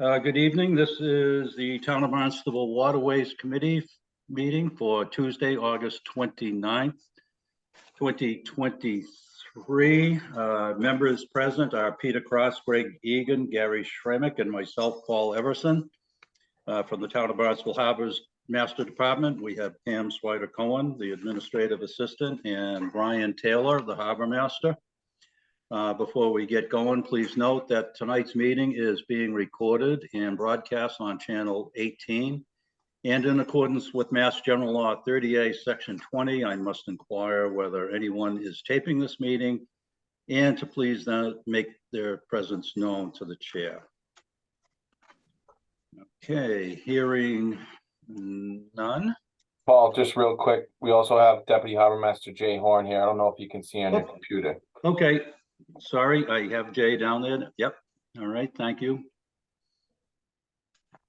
Good evening. This is the Town of Barnstable Waterways Committee meeting for Tuesday, August 29th, 2023. Members present are Peter Cross, Greg Egan, Gary Schremick, and myself, Paul Everson. From the Town of Barnstable Harbor's Master Department, we have Pam Swider-Cohen, the Administrative Assistant, and Brian Taylor, the Harbor Master. Before we get going, please note that tonight's meeting is being recorded and broadcast on Channel 18. And in accordance with Mass General Law 30A, Section 20, I must inquire whether anyone is taping this meeting and to please make their presence known to the chair. Okay, hearing none. Paul, just real quick, we also have Deputy Harbor Master Jay Horn here. I don't know if you can see on your computer. Okay. Sorry, I have Jay down there. Yep. All right, thank you.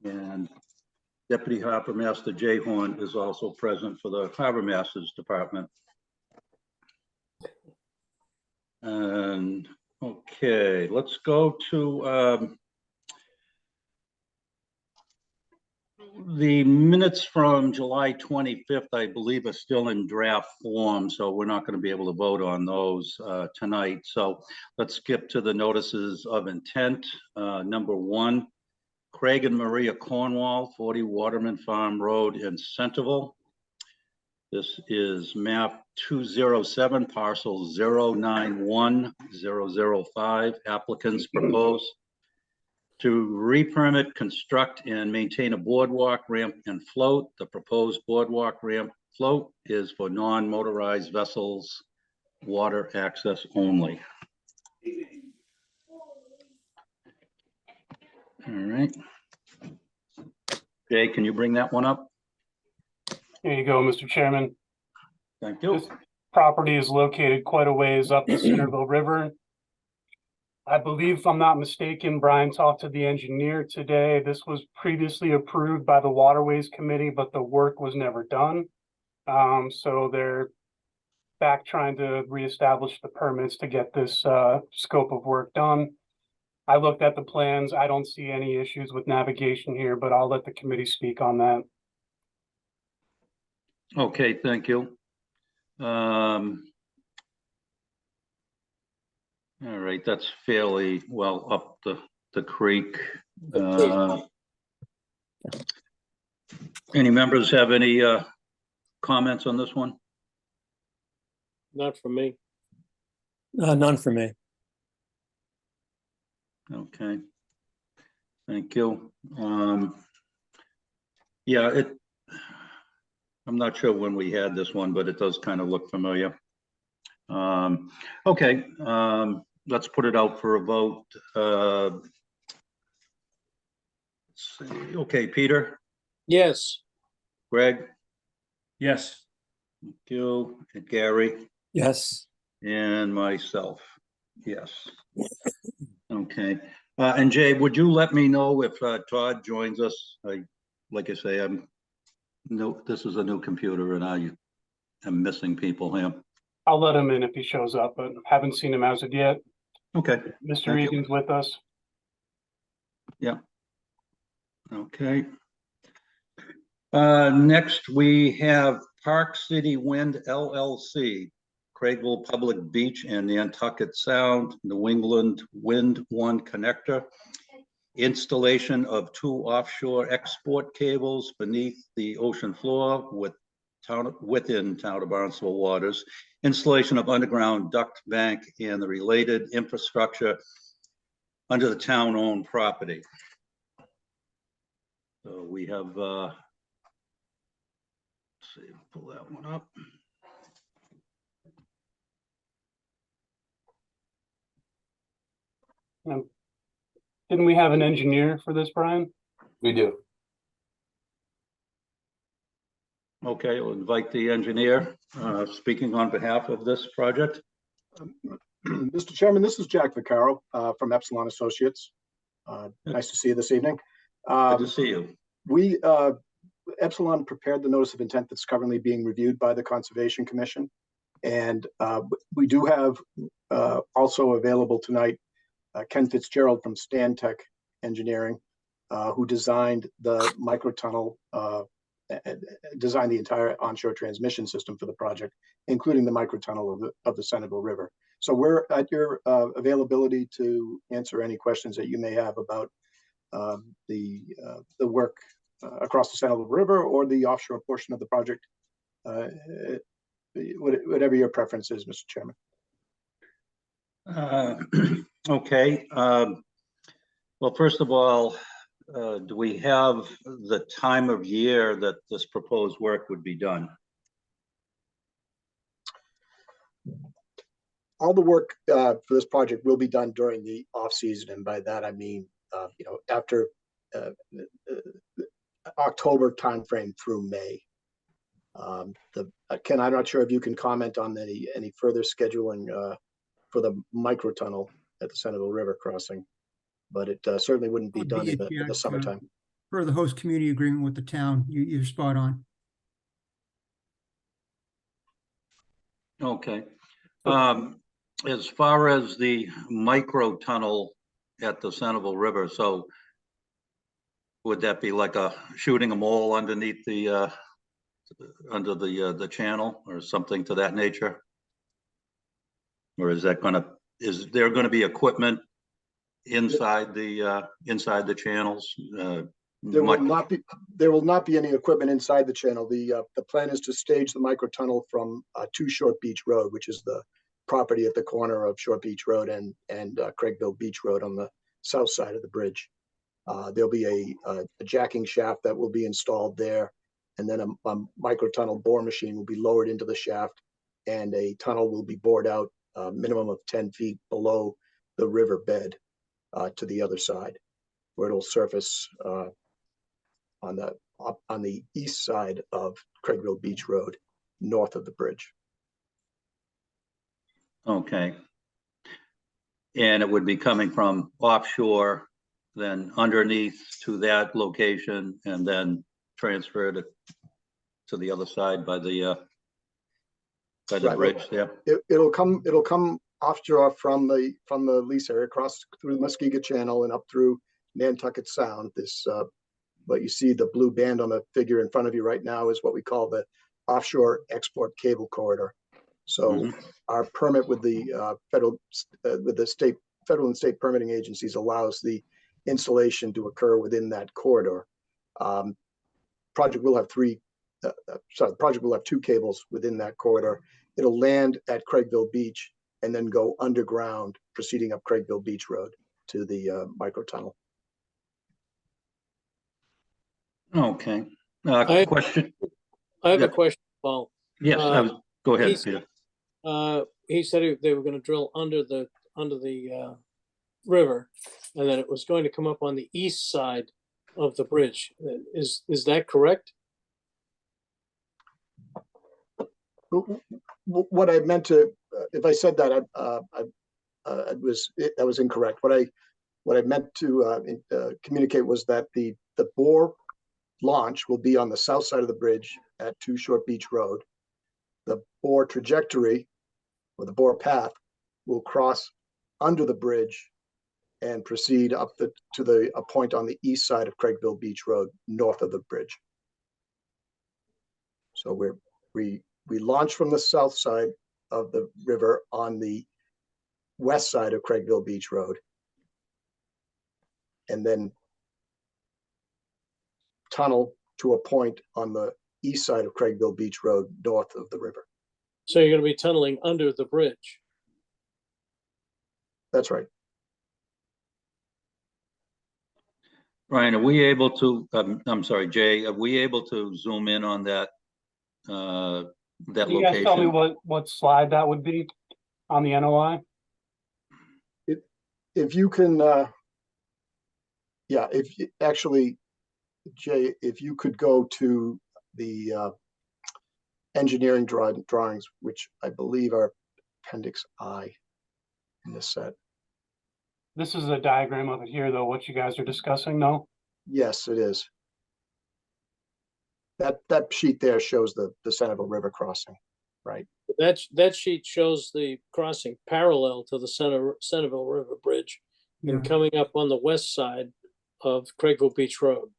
And Deputy Harbor Master Jay Horn is also present for the Harbor Master's Department. And okay, let's go to the minutes from July 25th, I believe, are still in draft form, so we're not going to be able to vote on those tonight. So let's skip to the notices of intent. Number one, Craig and Maria Cornwall, 40 Waterman Farm Road in Centerville. This is map 207, parcel 091-005. Applicants propose to re-permit, construct, and maintain a boardwalk, ramp, and float. The proposed boardwalk, ramp, float is for non-motorized vessels, water access only. All right. Jay, can you bring that one up? Here you go, Mr. Chairman. Thank you. This property is located quite a ways up the Centerville River. I believe, if I'm not mistaken, Brian talked to the engineer today. This was previously approved by the Waterways Committee, but the work was never done. So they're back trying to reestablish the permits to get this scope of work done. I looked at the plans. I don't see any issues with navigation here, but I'll let the committee speak on that. Okay, thank you. All right, that's fairly well up the creek. Any members have any comments on this one? Not for me. None for me. Okay, thank you. Yeah, I'm not sure when we had this one, but it does kind of look familiar. Okay, let's put it out for a vote. Let's see. Okay, Peter? Yes. Greg? Yes. Thank you. And Gary? Yes. And myself, yes. Okay, and Jay, would you let me know if Todd joins us? Like I say, this is a new computer and I am missing people here. I'll let him in if he shows up, but haven't seen him as of yet. Okay. Mr. Egan's with us. Yeah. Okay. Next, we have Park City Wind LLC, Craigville Public Beach and Nantucket Sound, New England Wind One Connector. Installation of 2 offshore export cables beneath the ocean floor within Town of Barnstable waters. Installation of underground duct bank and the related infrastructure under the town-owned property. So we have, let's see, pull that one up. Didn't we have an engineer for this, Brian? We do. Okay, we'll invite the engineer speaking on behalf of this project. Mr. Chairman, this is Jack Vaccaro from Epsilon Associates. Nice to see you this evening. Good to see you. Epsilon prepared the notice of intent that's currently being reviewed by the Conservation Commission. And we do have also available tonight Ken Fitzgerald from Stantec Engineering, who designed the microtunnel, designed the entire onshore transmission system for the project, including the microtunnel of the Centerville River. So we're at your availability to answer any questions that you may have about the work across the Centerville River or the offshore portion of the project, whatever your preference is, Mr. Chairman. Okay. Well, first of all, do we have the time of year that this proposed work would be done? All the work for this project will be done during the off season, and by that I mean, after October timeframe through May. Ken, I'm not sure if you can comment on any further scheduling for the microtunnel at the Centerville River crossing, but it certainly wouldn't be done in the summertime. Per the host community agreement with the town, you're spot on. Okay. As far as the micro tunnel at the Centerville River, so would that be like shooting a mole underneath the under the channel or something to that nature? Or is there gonna be equipment inside the channels? There will not be any equipment inside the channel. The plan is to stage the microtunnel from 2 Short Beach Road, which is the property at the corner of Short Beach Road and Craigville Beach Road on the south side of the bridge. There'll be a jacking shaft that will be installed there, and then a microtunnel bore machine will be lowered into the shaft, and a tunnel will be bored out a minimum of 10 feet below the river bed to the other side, where it'll surface on the east side of Craigville Beach Road, north of the bridge. Okay. And it would be coming from offshore, then underneath to that location, and then transferred to the other side by the Right. bridge there. It'll come offshore from the lease area, across through the Muskega Channel and up through Nantucket Sound. This what you see, the blue band on the figure in front of you right now, is what we call the offshore export cable corridor. So our permit with the federal and state permitting agencies allows the installation to occur within that corridor. Project will have 2 cables within that corridor. It'll land at Craigville Beach and then go underground, proceeding up Craigville Beach Road to the microtunnel. Okay. Question? I have Yeah. a question, Paul. Yes, go ahead, he's- Peter. He said they were gonna drill under the river, and then it was going to come up on the east side of the bridge. Is that correct? What I meant to, if I said that, that was incorrect. What I meant to communicate was that the bore launch will be on the south side of the bridge at 2 Short Beach Road. The bore trajectory, or the bore path, will cross under the bridge and proceed up to a point on the east side of Craigville Beach Road, north of the bridge. So we launch from the south side of the river on the west side of Craigville Beach Road, and then tunnel to a point on the east side of Craigville Beach Road, north of the river. So you're gonna be tunneling under the bridge. That's right. Ryan, are we able to, I'm sorry, Jay, are we able to zoom in on that Can you guys tell me location? what slide that would be on the NOI? If you can, actually, Jay, if you could go to the engineering drawings, which I believe are Appendix I in this set. This is a diagram of it here, though, what you guys are discussing, no? Yes, it is. That sheet there shows the Centerville River crossing, right? That sheet shows the crossing parallel to the Centerville River Bridge and coming up on the west side of Craigville Beach Road.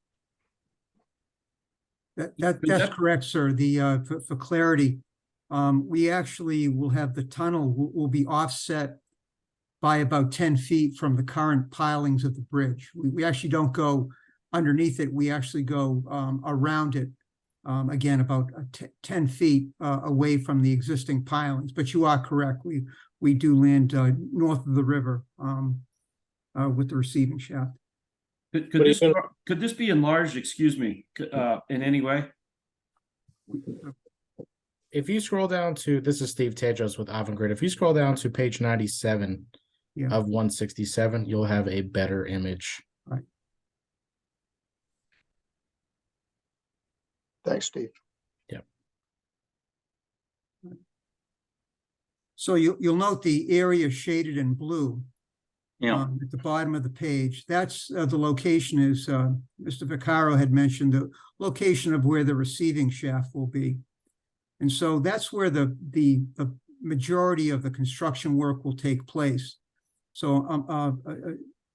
That's correct, sir. For clarity, we actually will have the tunnel will be offset by about 10 feet from the current pilings of the bridge. We actually don't go underneath it. We actually go around it, again, about 10 feet away from the existing pilings. But you are correct. We do land north of the river with the receiving shaft. Could this be enlarged, excuse me, in any way? If you scroll down to, this is Steve Tedros with Avangrid. If you scroll down to page 97 of 167, you'll have a better image. Right. Thanks, Steve. Yep. So you'll note the area shaded in blue. Yeah. At the bottom of the page. That's the location, is Mr. Vaccaro had mentioned, the location of where the receiving shaft will be. And so that's where the majority of the construction work will take place. So a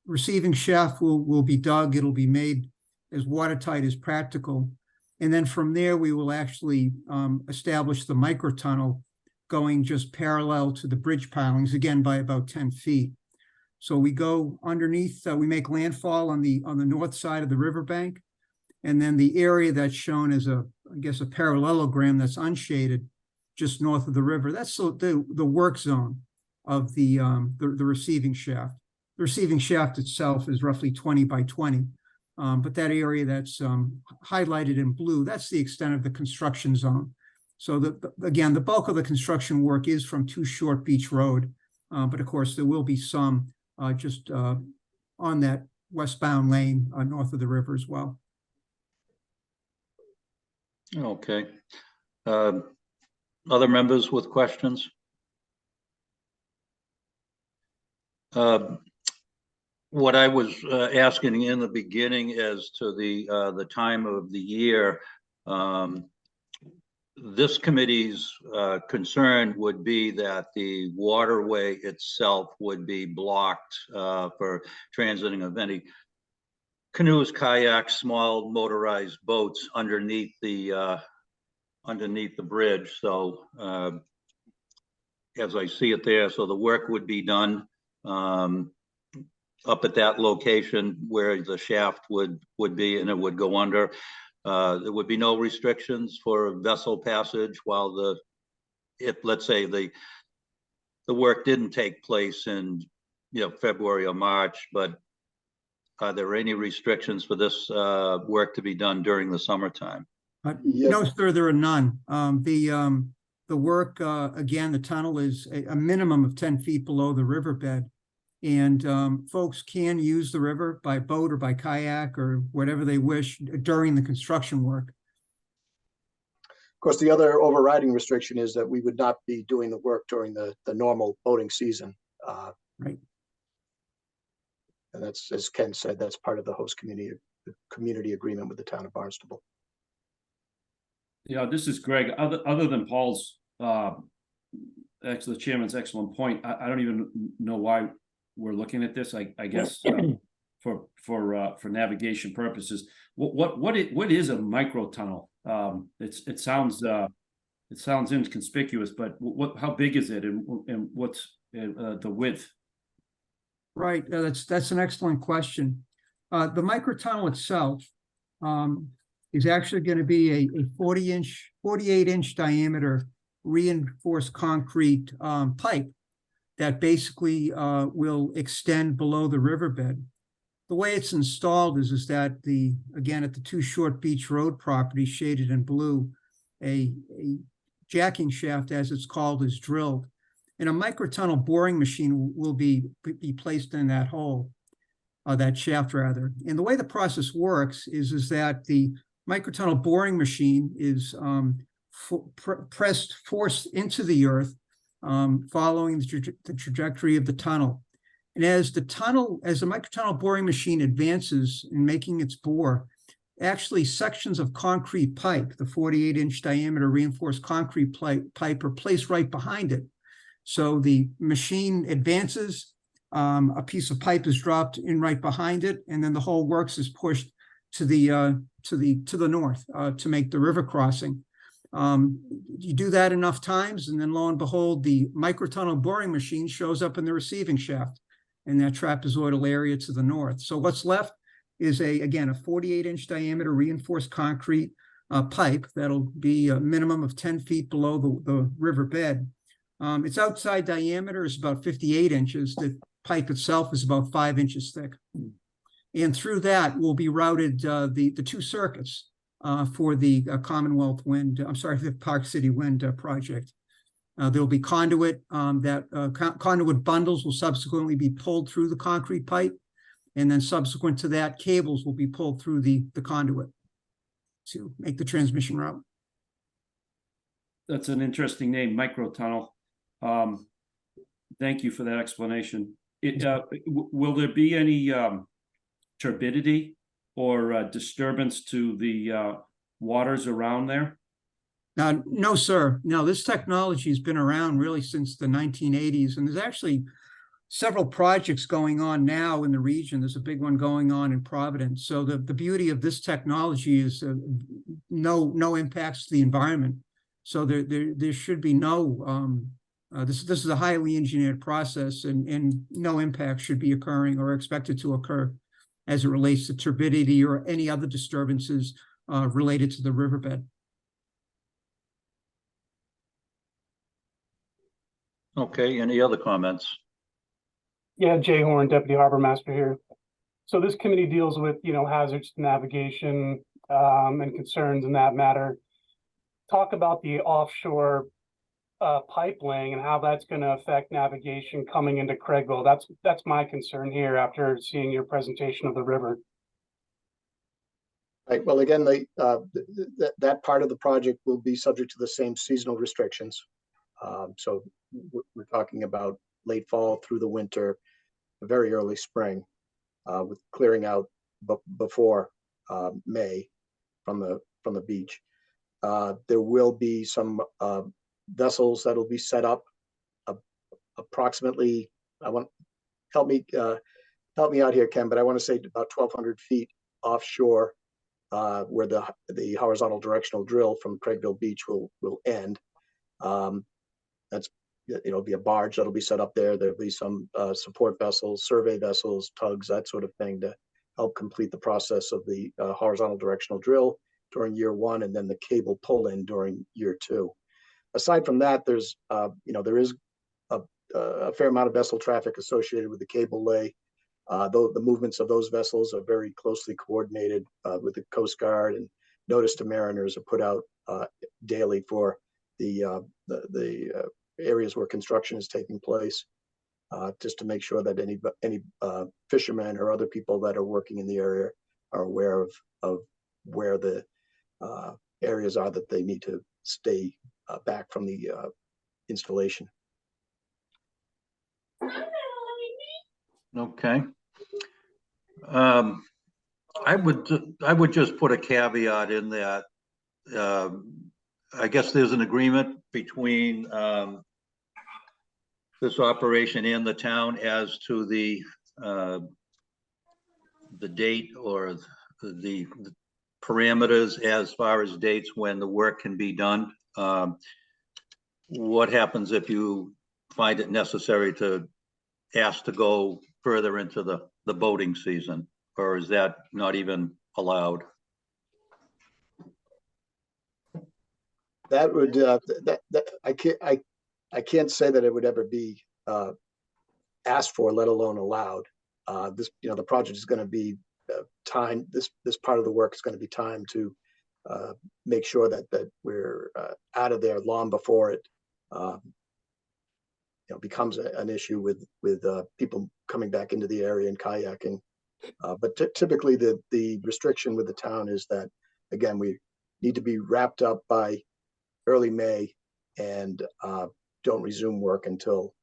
receiving shaft will be dug. It'll be made as watertight as practical. And then from there, we will actually establish the microtunnel going just parallel to the bridge pilings, again, by about 10 feet. So we go underneath, we make landfall on the north side of the riverbank. And then the area that's shown as I guess a parallelogram that's unshaded just north of the river, that's the work zone of the receiving shaft. The receiving shaft itself is roughly 20 by 20. But that area that's highlighted in blue, that's the extent of the construction zone. So again, the bulk of the construction work is from 2 Short Beach Road. But of course, there will be some just on that westbound lane north of the river as well. Okay. Other members with questions? What I was asking in the beginning as to the time of the year, this committee's concern would be that the waterway itself would be blocked for transiting of any canoes, kayaks, small motorized boats underneath the bridge. So as I see it there, so the work would be done up at that location where the shaft would be, and it would go under. There would be no restrictions for vessel passage while let's say the work didn't take place in February or March, but are there any restrictions for this work to be done during the summertime? Yes. No, sir, there are none. The work, again, the tunnel is a minimum of 10 feet below the riverbed. And folks can use the river by boat or by kayak or whatever they wish during the construction work. Of course, the other overriding restriction is that we would not be doing the work during the normal boating season. Right. And that's, as Ken said, that's part of the host community agreement with the town of Barnstable. Yeah, this is Greg. Other than Paul's, actually the chairman's excellent point, I don't even know why we're looking at this. I guess for navigation purposes. What is a micro tunnel? It sounds inconspicuous, but how big is it, and what's the width? Right, that's an excellent question. The microtunnel itself is actually going to be a 48-inch diameter reinforced concrete pipe that basically will extend below the riverbed. The way it's installed is that again, at the 2 Short Beach Road property shaded in blue, a jacking shaft, as it's called, is drilled. And a microtunnel boring machine will be placed in that hole, that shaft rather. And the way the process works is that the microtunnel boring machine is forced into the earth, following the trajectory of the tunnel. And as the microtunnel boring machine advances in making its bore, actually sections of concrete pipe, the 48-inch diameter reinforced concrete pipe, are placed right behind it. So the machine advances, A piece of pipe is dropped in right behind it, and then the whole works is pushed to the north to make the river crossing. You do that enough times, and then lo and behold, the microtunnel boring machine shows up in the receiving shaft in that trapezoidal area to the north. So what's left is again, a 48-inch diameter reinforced concrete pipe that'll be a minimum of 10 feet below the river bed. Its outside diameter is about 58 inches. The pipe itself is about 5 inches thick. And through that will be routed the two circuits for the Commonwealth Wind, the Park City Wind project. There'll be conduit, conduit bundles will subsequently be pulled through the concrete pipe. And then subsequent to that, cables will be pulled through the conduit to make the transmission route. That's an interesting name, microtunnel. Thank you for that explanation. Will there be any turbidity or disturbance to the waters around there? No, sir. No, this technology has been around really since the 1980s, and there's actually several projects going on now in the region. There's a big one going on in Providence. So the beauty of this technology is no impacts to the environment. So there should be no, this is a highly engineered process, and no impact should be occurring or expected to occur as it relates to turbidity or any other disturbances related to the riverbed. Okay, any other comments? Yeah, Jay Horn, Deputy Harbor Master here. So this committee deals with, hazards to navigation and concerns in that matter. Talk about the offshore pipe laying and how that's going to affect navigation coming into Craigville. That's my concern here after seeing your presentation of the river. Right. Well, again, that part of the project will be subject to the same seasonal restrictions. So we're talking about late fall through the winter, very early spring, with clearing out before May from the beach. There will be some vessels that'll be set up approximately. Help me out here, Ken, but I want to say about 1,200 feet offshore, where the horizontal directional drill from Craigville Beach will end. That's, it'll be a barge that'll be set up there. There'll be some support vessels, survey vessels, tugs, that sort of thing to help complete the process of the horizontal directional drill during year one, and then the cable pull in during year two. Aside from that, there is a fair amount of vessel traffic associated with the cable lay. Though the movements of those vessels are very closely coordinated with the Coast Guard, and notice to mariners are put out daily for the areas where construction is taking place, just to make sure that any fishermen or other people that are working in the area are aware of where the areas are that they need to stay back from the installation. Okay. I would just put a caveat in that I guess there's an agreement between this operation and the town as to the date or the parameters as far as dates when the work can be done. What happens if you find it necessary to ask to go further into the boating season, or is that not even allowed? That would I can't say that it would ever be asked for, let alone allowed. The project is going to be timed. This part of the work is going to be timed to make sure that we're out of there long before it becomes an issue with people coming back into the area and kayaking. But typically the restriction with the town is that, again, we need to be wrapped up by early May and don't resume work until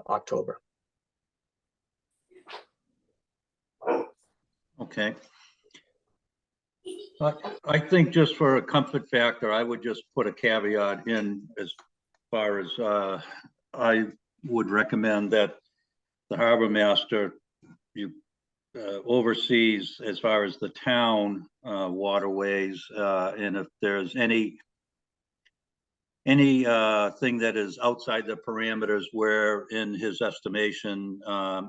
October. Okay. I think just for a comfort factor, I would just put a caveat in as far as I would recommend that the harbor master, you oversees as far as the town waterways, and if there's any thing that is outside the parameters where, in his estimation,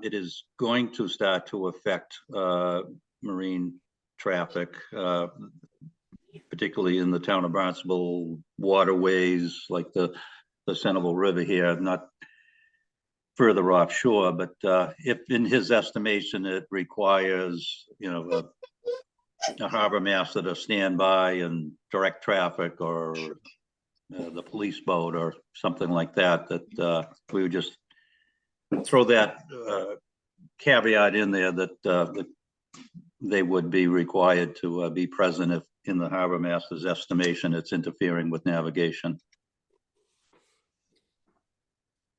it is going to start to affect marine traffic, particularly in the town of Barnstable waterways, like the Centerville River here, not further offshore, but if in his estimation it requires, a harbor master to stand by and direct traffic, or the police boat or something like that, that we would just throw that caveat in there that they would be required to be present if, in the harbor master's estimation, it's interfering with navigation.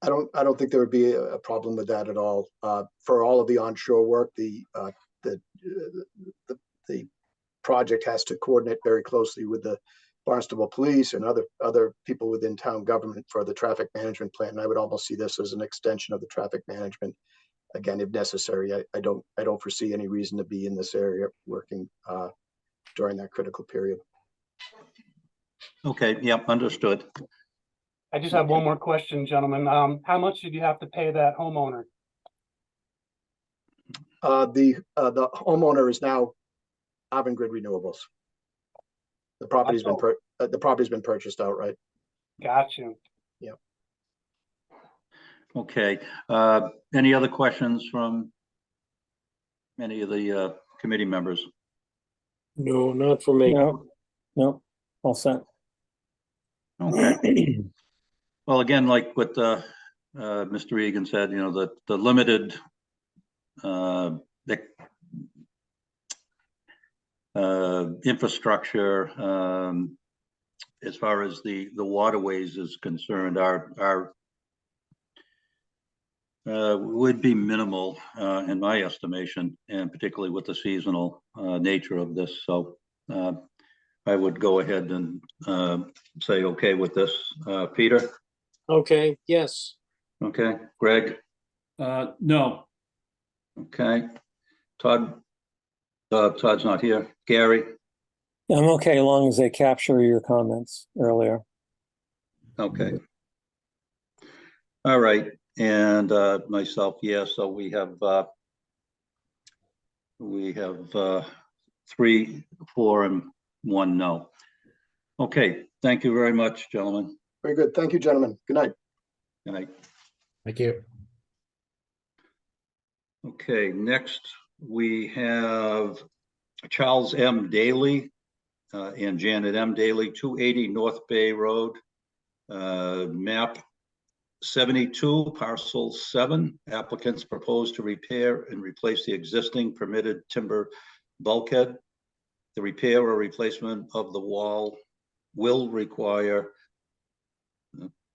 I don't think there would be a problem with that at all. For all of the onshore work, the project has to coordinate very closely with the Barnstable Police and other people within town government for the traffic management plan. And I would almost see this as an extension of the traffic management. Again, if necessary, I don't foresee any reason to be in this area working during that critical period. Okay, yep, understood. I just have one more question, gentlemen. How much did you have to pay that homeowner? The homeowner is now Avangrid Renewables. The property's been purchased outright. Got you. Yeah. Okay. Any other questions from any of the committee members? No, not for me. No, all set. Okay. Well, again, like what Mr. Egan said, the limited infrastructure as far as the waterways is concerned would be minimal in my estimation, and particularly with the seasonal nature of this. So I would go ahead and say okay with this. Peter? Okay, yes. Okay. Greg? No. Okay. Todd? Todd's not here. Gary? I'm okay, as long as they capture your comments earlier. Okay. All right. And myself, yes. So we have 3, 4, and 1 no. Okay. Thank you very much, gentlemen. Very good. Thank you, gentlemen. Good night. Good night. Thank you. Okay. Next, we have Charles M. Daly and Janet M. Daly, 280 North Bay Road, map 72, parcel 7. Applicants propose to repair and replace the existing permitted timber bulkhead. The repair or replacement of the wall will require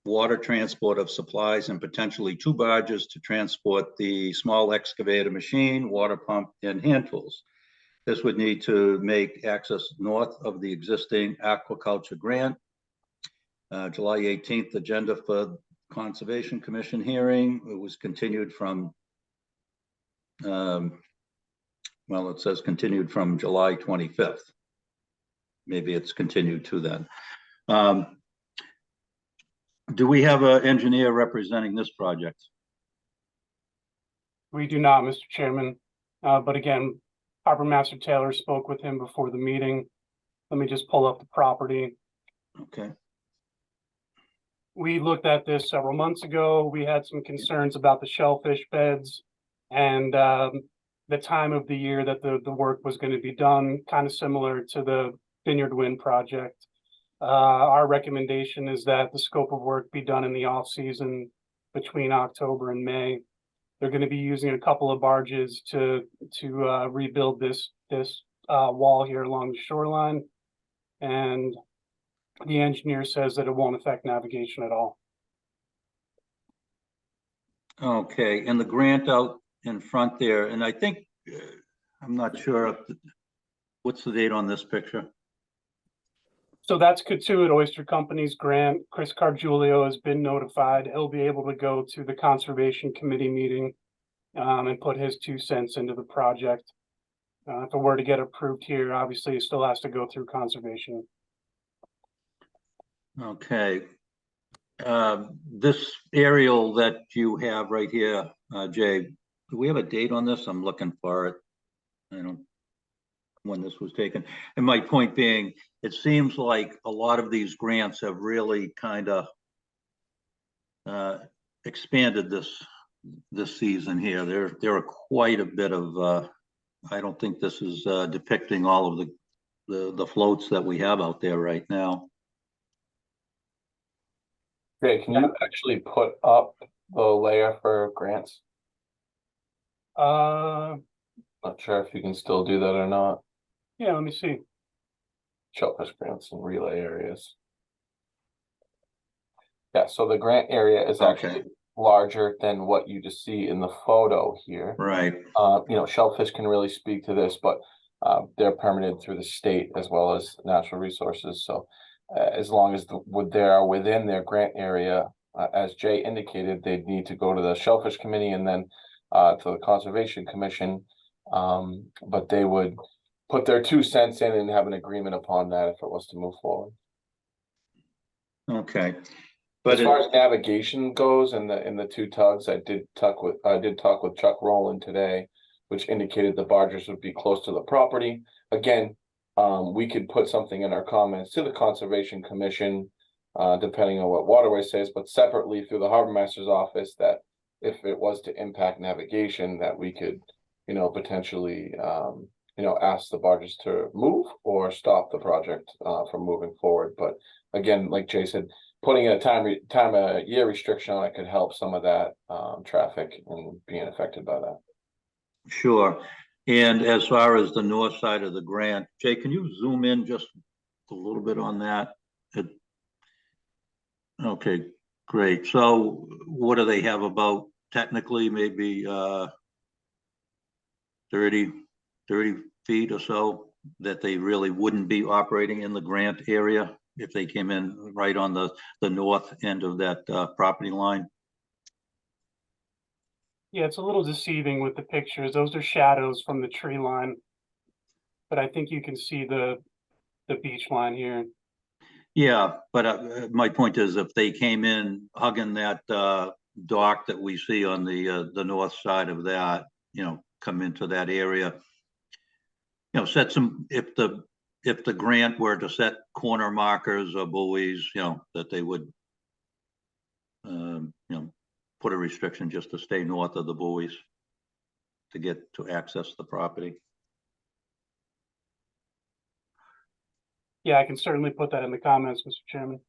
water transport of supplies and potentially 2 barges to transport the small excavator machine, water pump, and hand tools. This would need to make access north of the existing aquaculture grant. July 18th agenda for Conservation Commission hearing. It was continued from, well, it says continued from July 25th. Maybe it's continued to then. Do we have an engineer representing this project? We do not, Mr. Chairman. But again, Harbor Master Taylor spoke with him before the meeting. Let me just pull up the property. Okay. We looked at this several months ago. We had some concerns about the shellfish beds and the time of the year that the work was going to be done, kind of similar to the Vineyard Wind project. Our recommendation is that the scope of work be done in the off season between October and May. They're going to be using a couple of barges to rebuild this wall here along the shoreline, and the engineer says that it won't affect navigation at all. Okay, and the grant out in front there, and I think I'm not sure what's the date on this picture. So that's Katuitt Oyster Company's grant. Chris Cargiulio has been notified. He'll be able to go to the Conservation Committee meeting and put his 2 cents into the project. If it were to get approved here, obviously it still has to go through conservation. Okay. This aerial that you have right here, Jay, do we have a date on this? I'm looking for it. I don't, when this was taken. And my point being, it seems like a lot of these grants have really kind of expanded this season here. There are quite a bit of, I don't think this is depicting all of the floats that we have out there right now. Jay, can you actually put up the layer for grants? Uh, Not sure if you can still do that or not. yeah, let me see. Shellfish grants and relay areas. Yeah, so the grant area is actually larger than what you just see in the photo here. Right. You know, Shellfish can really speak to this, but they're permitted through the state as well as natural resources. So as long as they are within their grant area, as Jay indicated, they'd need to go to the Shellfish Committee and then to the Conservation Commission. But they would put their 2 cents in and have an agreement upon that if it was to move forward. Okay. But as far as navigation goes in the 2 tugs, I did talk with Chuck Rowland today, which indicated the barges would be close to the property. Again, we could put something in our comments to the Conservation Commission, depending on what Waterways says, but separately through the Harbor Master's office, that if it was to impact navigation, that we could, you know, potentially, you know, ask the barges to move or stop the project from moving forward. But again, like Jay said, putting a time of year restriction on it could help some of that traffic and being affected by that. sure. And as far as the north side of the grant, Jay, can you zoom in just a little bit on that? Okay, great. So what do they have about technically maybe 30 feet or so that they really wouldn't be operating in the grant area if they came in right on the north end of that property line? Yeah, it's a little deceiving with the pictures. Those are shadows from the tree line. But I think you can see the beach line here. Yeah, but my point is if they came in hugging that dock that we see on the north side of that, you know, come into that area, you know, set some, if the grant were to set corner markers or buoys, you know, that they would, you know, put a restriction just to stay north of the buoys to get to access the property. Yeah, I can certainly put that in the comments, Mr. Chairman.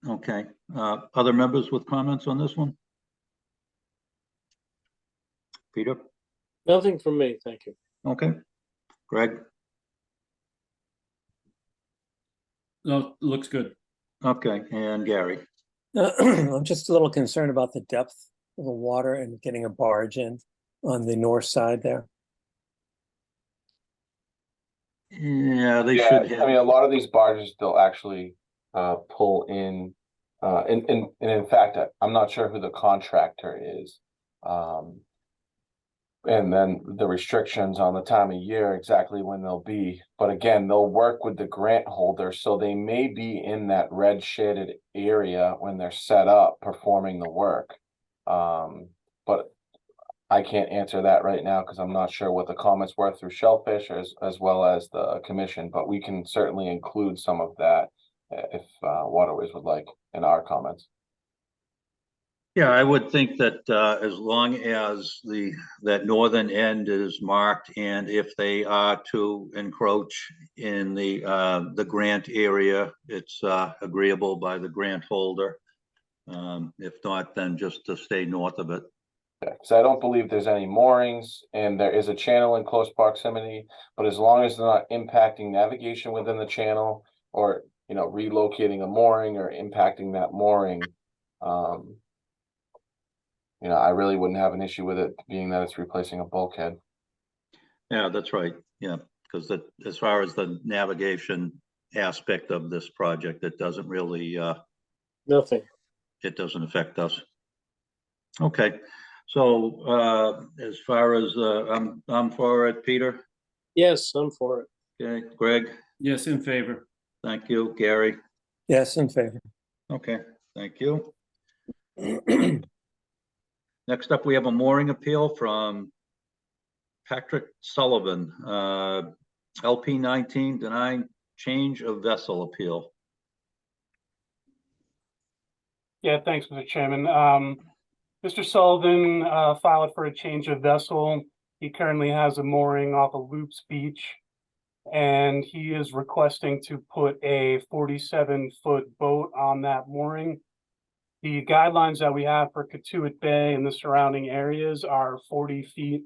Okay, other members with comments on this one? Peter? Nothing from me, thank you. Okay, Greg? No, looks good. Okay, and Gary? I'm just a little concerned about the depth of the water and getting a barge in on the north side there. Yeah, they Yeah, should have. I mean, a lot of these barges, they'll actually pull in, and in fact, I'm not sure who the contractor is. And then the restrictions on the time of year, exactly when they'll be. But again, they'll work with the grant holder, so they may be in that red shaded area when they're set up performing the work. But I can't answer that right now because I'm not sure what the comments were through Shellfish as well as the commission, but we can certainly include some of that if Waterways would like in our comments. Yeah, I would think that as long as that northern end is marked, and if they are to encroach in the grant area, it's agreeable by the grant holder. If not, then just to stay north of it. Yeah, because I don't believe there's any moorings and there is a channel in close proximity, but as long as they're not impacting navigation within the channel or, you know, relocating a mooring or impacting that mooring, you know, I really wouldn't have an issue with it being that it's replacing a bulkhead. Yeah, that's right. Yeah, because as far as the navigation aspect of this project, it doesn't really Nothing. it doesn't affect us. Okay, So, as far as, I'm for it, Peter. Yes, I'm for it. Okay, Greg, Yes, in favor. thank you. Gary, Yes, in favor. okay, thank you. Next up, we have a mooring appeal from Patrick Sullivan, LP 19 denying change of vessel appeal. Yeah, thanks, Mr. Chairman. Mr. Sullivan filed for a change of vessel. He currently has a mooring off of Loops Beach, and he is requesting to put a 47-foot boat on that mooring. The guidelines that we have for Katuitt Bay and the surrounding areas are 40 feet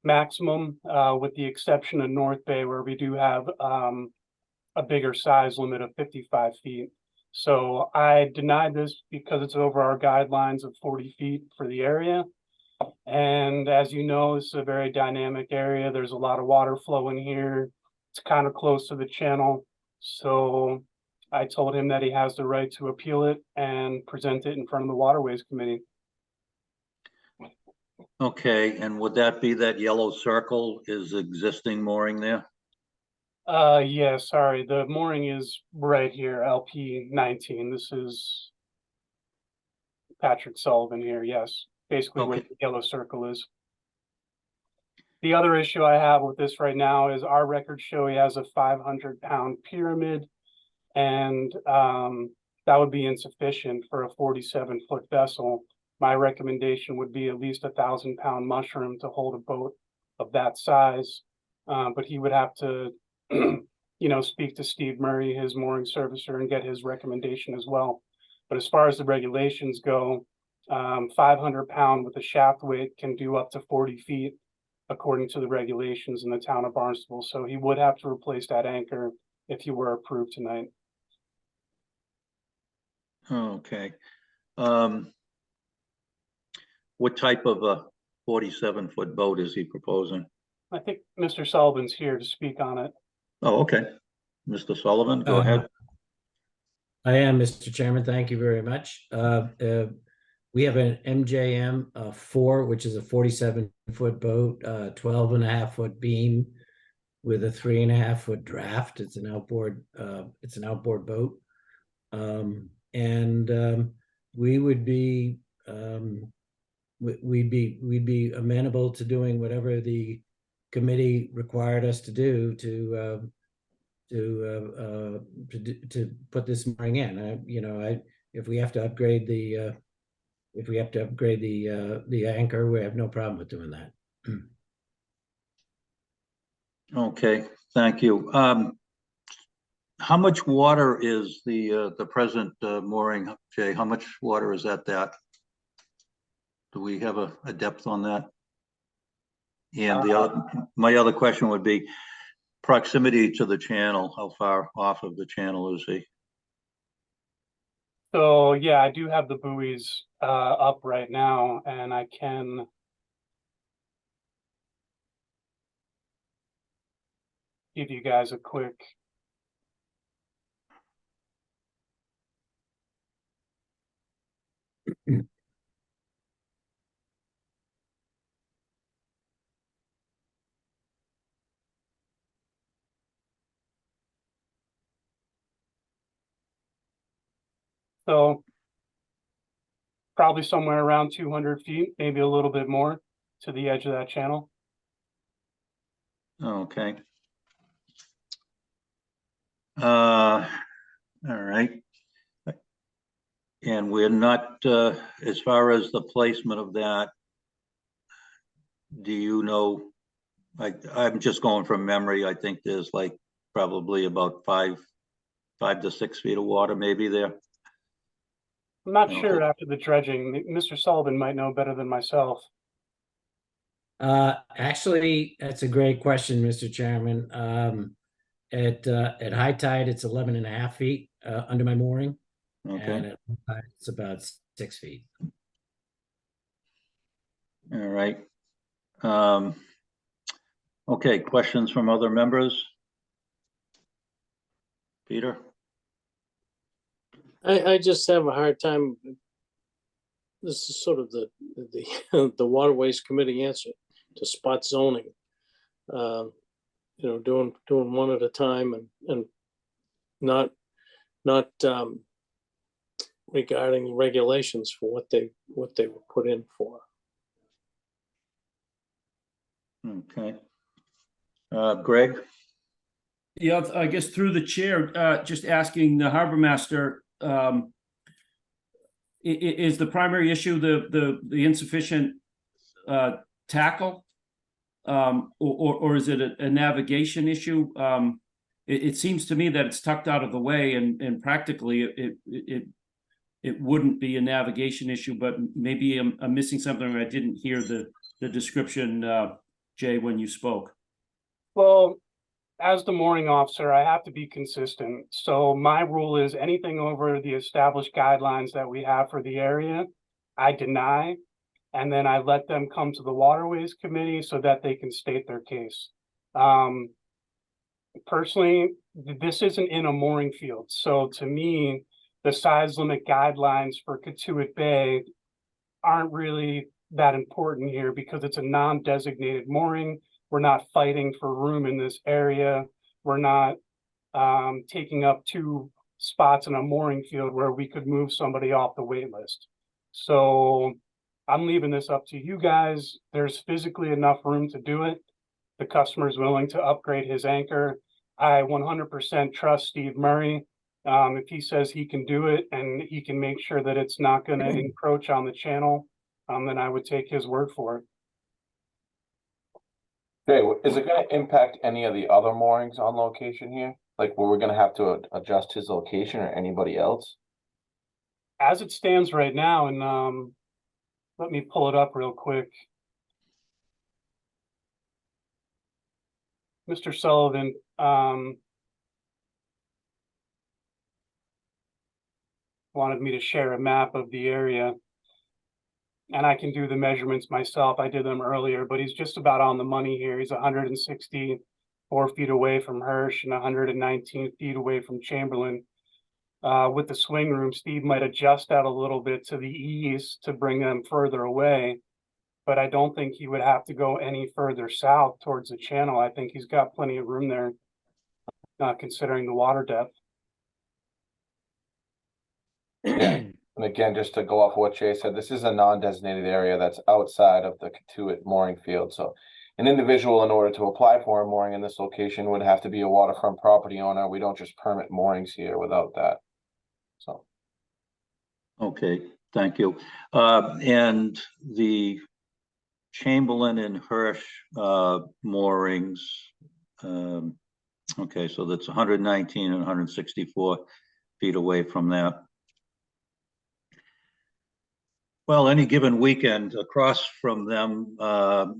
maximum, with the exception of North Bay, where we do have a bigger size limit of 55 feet. So I denied this because it's over our guidelines of 40 feet for the area. And as you know, this is a very dynamic area. There's a lot of water flowing here. It's kind of close to the channel. So I told him that he has the right to appeal it and present it in front of the Waterways Committee. Okay, and would that be that yellow circle is existing mooring there? Yeah, sorry. The mooring is right here, LP 19. This is Patrick Sullivan here. Yes, basically where Okay. the yellow circle is. The other issue I have with this right now is our records show he has a 500-pound pyramid, and that would be insufficient for a 47-foot vessel. My recommendation would be at least a 1,000-pound mushroom to hold a boat of that size. But he would have to, speak to Steve Murray, his mooring servicer, and get his recommendation as well. But as far as the regulations go, 500-pound with a shaft weight can do up to 40 feet, according to the regulations in the town of Barnstable. So he would have to replace that anchor if he were approved tonight. Okay. What type of a 47-foot boat is he proposing? I think Mr. Sullivan's here to speak on it. Oh, okay. Mr. Sullivan, go ahead. I am, Mr. Chairman. Thank you very much. We have an MJM 4, which is a 47-foot boat, 12.5-foot beam with a 3.5-foot draft. It's an outboard. It's an outboard boat, and we would be we'd be amenable to doing whatever the committee required us to do to put this mooring in. If we have to upgrade the the anchor, we have no problem with doing that. Okay, thank you. How much water is the present mooring, Jay? How much water is at that? Do we have a depth on that? And my other question would be proximity to the channel. How far off of the channel is he? So yeah, I do have the buoys up right now, and I can give you guys a quick. So probably somewhere around 200 feet, maybe a little bit more to the edge of that channel. Okay. All right. And we're not, as far as the placement of that, do you know, I'm just going from memory. I think there's like probably about 5 to 6 feet of water maybe there. I'm not Okay. sure after the dredging. Mr. Sullivan might know better than myself. Actually, that's a great question, Mr. Chairman. At high tide, it's 11.5 feet under my mooring. Okay. And at low tide, it's about 6 feet. All right. Okay, questions from other members? Peter? I just have a hard time this is sort of the the Waterways Committee answer to spot zoning. You know, doing one at a time and not regarding regulations for what they were put in for. Okay. Greg? Yeah, I guess through the chair, just asking the harbor master, is the primary issue the insufficient tackle? Or is it a navigation issue? It seems to me that it's tucked out of the way and practically it wouldn't be a navigation issue, but maybe I'm missing something or I didn't hear the description, Jay, when you spoke. Well, as the mooring officer, I have to be consistent. So my rule is anything over the established guidelines that we have for the area, I deny. And then I let them come to the Waterways Committee so that they can state their case. Personally, this isn't in a mooring field. So to me, the size limit guidelines for Katuitt Bay aren't really that important here because it's a non-designated mooring. We're not fighting for room in this area. We're not taking up 2 spots in a mooring field where we could move somebody off the wait list. So I'm leaving this up to you guys. There's physically enough room to do it. The customer's willing to upgrade his anchor. I 100% trust Steve Murray. If he says he can do it and he can make sure that it's not going to encroach on the channel, then I would take his word for it. Okay, is it going to impact any of the other moorings on location here? Like, where we're going to have to adjust his location or anybody else? As it stands right now, and let me pull it up real quick. Mr. Sullivan, wanted me to share a map of the area. And I can do the measurements myself. I did them earlier, but he's just about on the money here. He's 164 feet away from Hirsch and 119 feet away from Chamberlain. With the swing room, Steve might adjust that a little bit to the east to bring them further away. But I don't think he would have to go any further south towards the channel. I think he's got plenty of room there, considering the water depth. Yeah. And again, just to go off what Jay said, this is a non-designated area that's outside of the Katuitt mooring field. So an individual, in order to apply for a mooring in this location, would have to be a waterfront property owner. We don't just permit moorings here without that. So. Okay, thank you. And the Chamberlain and Hirsch moorings, okay, so that's 119 and 164 feet away from that. Well, any given weekend across from them,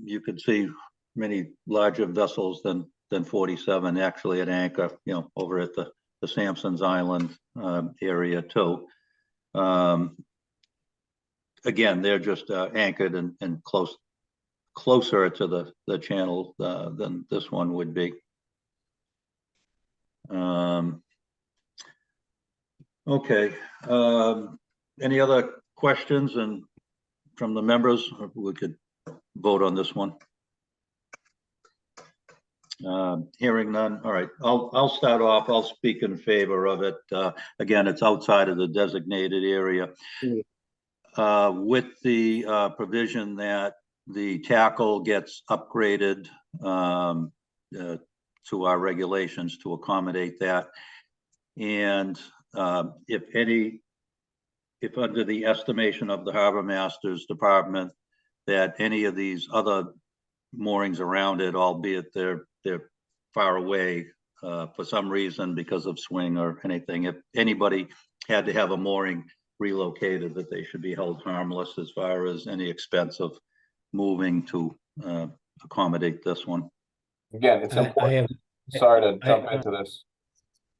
you could see many larger vessels than 47 actually at anchor, you know, over at the Sampson's Island area too. Again, they're just anchored and closer to the channel than this one would be. Okay. Any other questions and from the members? We could vote on this one. Hearing none. All right, I'll start off. I'll speak in favor of it. Again, it's outside of the designated area. With the provision that the tackle gets upgraded to our regulations to accommodate that. And if under the estimation of the Harbor Masters Department that any of these other moorings around it, albeit they're far away for some reason because of swing or anything, if anybody had to have a mooring relocated, that they should be held harmless as far as any expense of moving to accommodate this one. Again, it's important. Sorry to jump into this.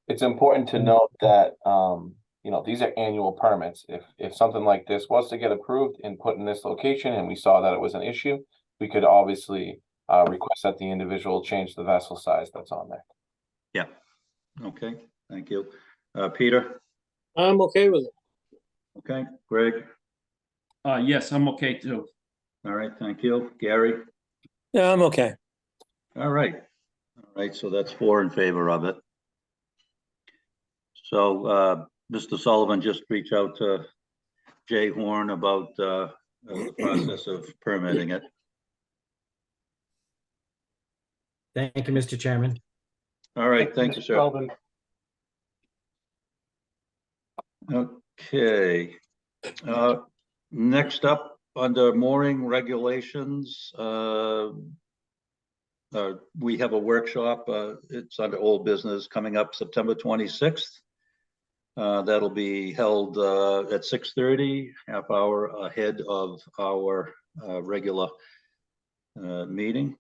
It's important to note that you know, these are annual permits. If something like this was to get approved and put in this location and we saw that it was an issue, we could obviously request that the individual change the vessel size that's on there. Yeah. Okay. Thank you. Peter? I'm okay with it. Okay. Greg? Yes, I'm okay too. All right, thank you. Gary? Yeah, I'm okay. All right. All right, so that's 4 in favor of it. So, Mr. Sullivan, just reach out to Jay Horn about the process of permitting it. Thank you, Mr. Chairman. All right, thank you, Mr. sir. Sullivan. Okay. Next up, under mooring regulations, we have a workshop. It's under old business coming up September 26th. That'll be held at 6:30, half hour ahead of our regular meeting.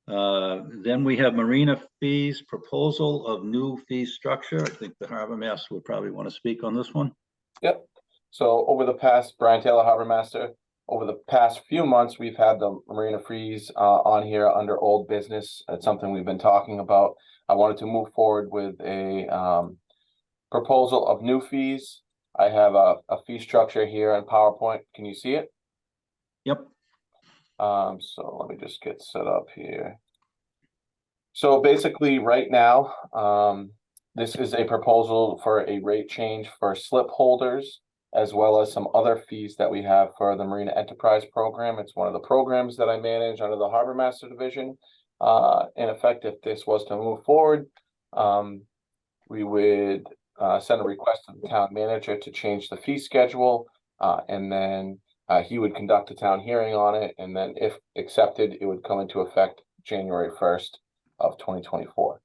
Then we have marina fees, proposal of new fee structure. I think the harbor master would probably want to speak on this one. Yep. So over the past, Brian Taylor, Harbor Master, over the past few months, we've had the marina fees on here under old business. It's something we've been talking about. I wanted to move forward with a proposal of new fees. I have a fee structure here in PowerPoint. Can you see it? Yep. So let me just get set up here. So basically right now, this is a proposal for a rate change for slip holders, as well as some other fees that we have for the Marina Enterprise Program. It's one of the programs that I manage under the Harbor Master Division. In effect, if this was to move forward, we would send a request to the town manager to change the fee schedule, and then he would conduct a town hearing on it, and then if accepted, it would come into effect January 1st of 2024.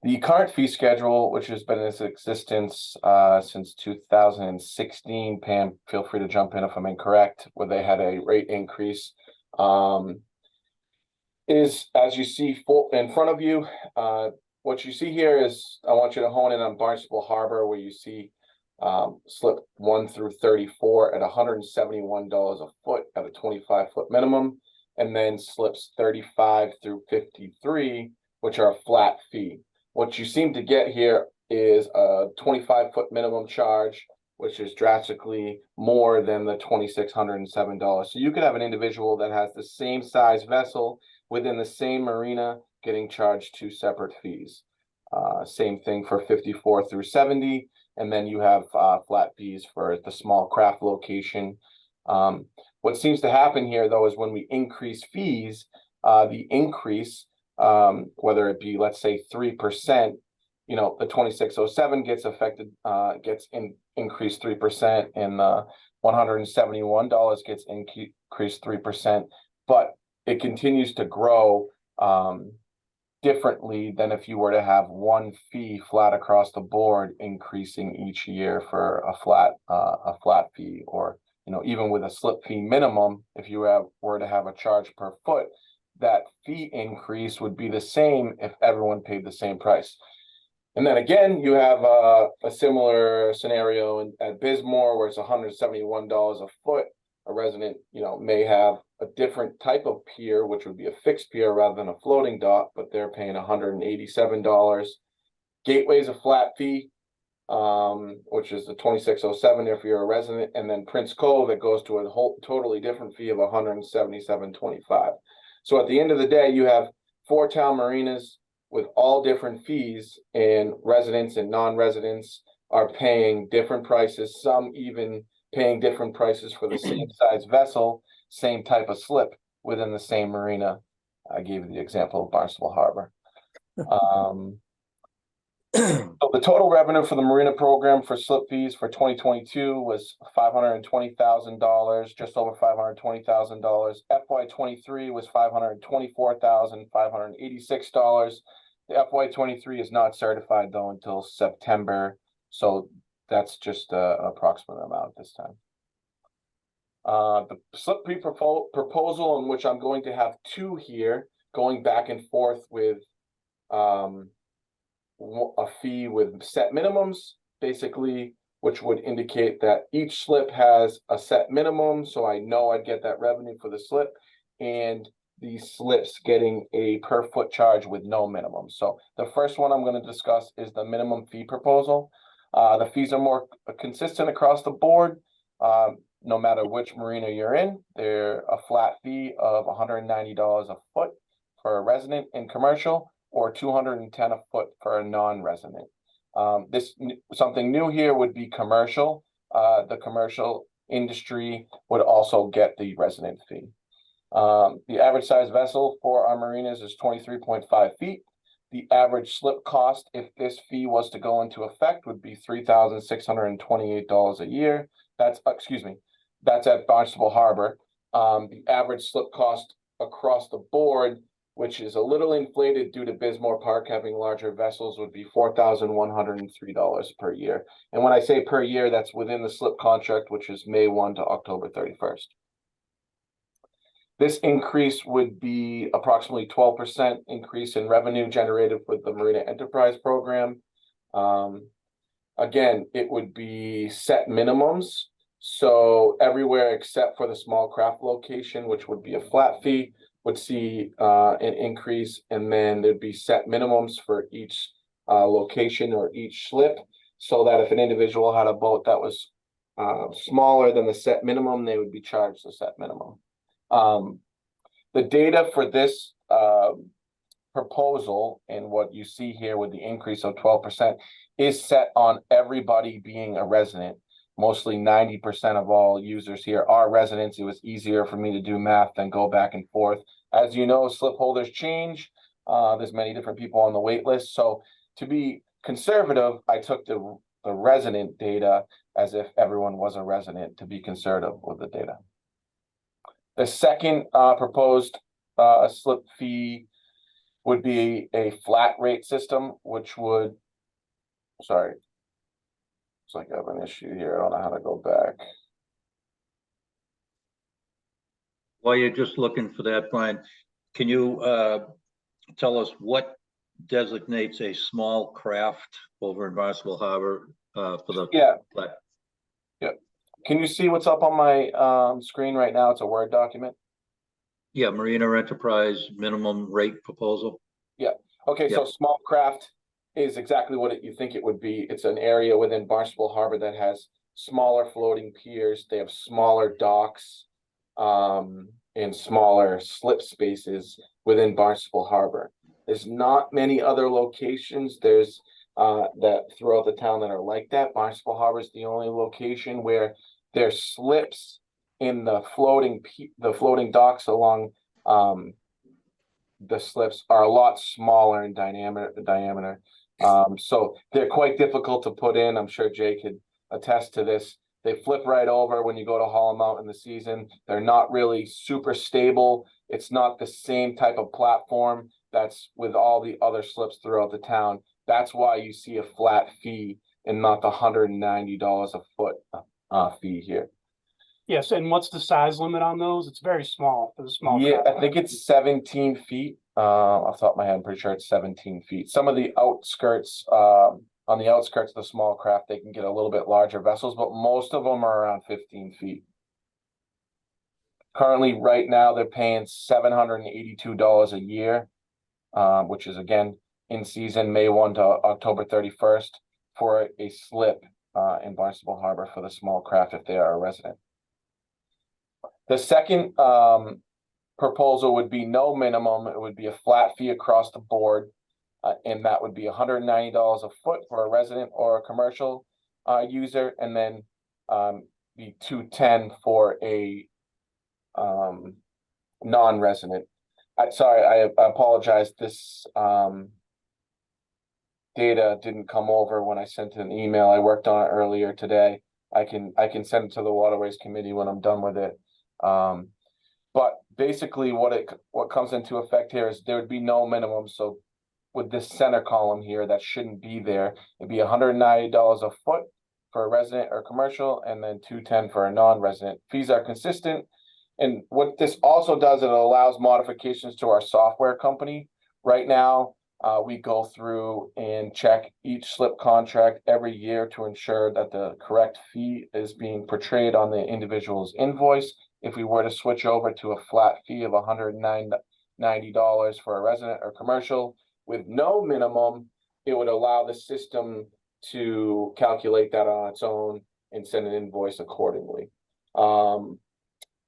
The current fee schedule, which has been in existence since 2016, Pam, feel free to jump in if I'm incorrect, where they had a rate increase, is, as you see in front of you, what you see here is, I want you to hone in on Barnstable Harbor, where you see slip 1 through 34 at $171 a foot at a 25-foot minimum, and then slips 35 through 53, which are a flat fee. What you seem to get here is a 25-foot minimum charge, which is drastically more than the $2,607. So you could have an individual that has the same size vessel within the same marina getting charged 2 separate fees. Same thing for 54 through 70, and then you have flat fees for the small craft location. What seems to happen here, though, is when we increase fees, the increase, whether it be, let's say, 3%, you know, the 2607 gets affected, increased 3%, and the $171 gets increased 3%, but it continues to grow differently than if you were to have one fee flat across the board increasing each year for a flat fee, or, you know, even with a slip fee minimum, if you were to have a charge per foot, that fee increase would be the same if everyone paid the same price. And then again, you have a similar scenario at Bismore, where it's $171 a foot. A resident, you know, may have a different type of pier, which would be a fixed pier rather than a floating dock, but they're paying $187. Gateway's a flat fee, which is the 2607 if you're a resident, and then Prince Cove, it goes to a whole totally different fee of $177.25. So at the end of the day, you have 4 town marinas with all different fees, and residents and non-residents are paying different prices, some even paying different prices for the same size vessel, same type of slip within the same marina. I gave you the example of Barnstable Harbor. So the total revenue for the marina program for slip fees for 2022 was $520,000, just over $520,000. FY23 was $524,586. The FY23 is not certified though until September, so that's just an approximate amount at this time. The slip fee proposal, in which I'm going to have 2 here, going back and forth with a fee with set minimums, basically, which would indicate that each slip has a set minimum, so I know I'd get that revenue for the slip, and the slips getting a per foot charge with no minimum. So the first one I'm going to discuss is the minimum fee proposal. The fees are more consistent across the board. No matter which marina you're in, they're a flat fee of $190 a foot for a resident and commercial, or $210 a foot for a non-resident. Something new here would be commercial. The commercial industry would also get the resident fee. The average size vessel for our marinas is 23.5 feet. The average slip cost, if this fee was to go into effect, would be $3,628 a year. That's at Barnstable Harbor. The average slip cost across the board, which is a little inflated due to Bismore Park having larger vessels, would be $4,103 per year. And when I say per year, that's within the slip contract, which is May 1 to October 31st. This increase would be approximately 12% increase in revenue generated with the Marina Enterprise Program. Again, it would be set minimums. So everywhere except for the small craft location, which would be a flat fee, would see an increase, and then there'd be set minimums for each location or each slip, so that if an individual had a boat that was smaller than the set minimum, they would be charged the set minimum. The data for this proposal and what you see here with the increase of 12% is set on everybody being a resident. Mostly 90% of all users here are residents. It was easier for me to do math than go back and forth. As you know, slip holders change. There's many different people on the wait list. So to be conservative, I took the resident data as if everyone was a resident, to be conservative with the data. The second proposed slip fee would be a flat rate system, which would, sorry, looks like I have an issue here. I don't know how to go back. While you're just looking for that, Brian, can you tell us what designates a small craft over in Barnstable Harbor for the? Yeah. Can you see what's up on my screen right now? It's a Word document. Yeah, Marina Enterprise minimum rate proposal. Yeah. Okay, so small craft is exactly what you think it would be. It's an area within Barnstable Harbor that has smaller floating piers. They have smaller docks and smaller slip spaces within Barnstable Harbor. There's not many other locations. There's that throughout the town that are like that. Barnstable Harbor is the only location where there's slips in the floating docks along the slips are a lot smaller in diameter. So they're quite difficult to put in. I'm sure Jay could attest to this. They flip right over when you go to haul them out in the season. They're not really super stable. It's not the same type of platform that's with all the other slips throughout the town. That's why you see a flat fee and not the $190 a foot fee here. Yes, and what's the size limit on those? It's very small for the small. Yeah, I think it's 17 feet. Off the top of my head, I'm pretty sure it's 17 feet. Some of the outskirts, on the outskirts of the small craft, they can get a little bit larger vessels, but most of them are around 15 feet. Currently, right now, they're paying $782 a year, which is, again, in season, May 1 to October 31st, for a slip in Barnstable Harbor for the small craft if they are a resident. The second proposal would be no minimum. It would be a flat fee across the board, and that would be $190 a foot for a resident or a commercial user, and then be $210 for a non-resident. Sorry, I apologize. This data didn't come over when I sent an email. I worked on it earlier today. I can send it to the Waterways Committee when I'm done with it. But basically what comes into effect here is there would be no minimum. So with this center column here, that shouldn't be there. It'd be $190 a foot for a resident or commercial, and then $210 for a non-resident. Fees are consistent. And what this also does, it allows modifications to our software company. Right now, we go through and check each slip contract every year to ensure that the correct fee is being portrayed on the individual's invoice. If we were to switch over to a flat fee of $190 for a resident or commercial with no minimum, it would allow the system to calculate that on its own and send an invoice accordingly.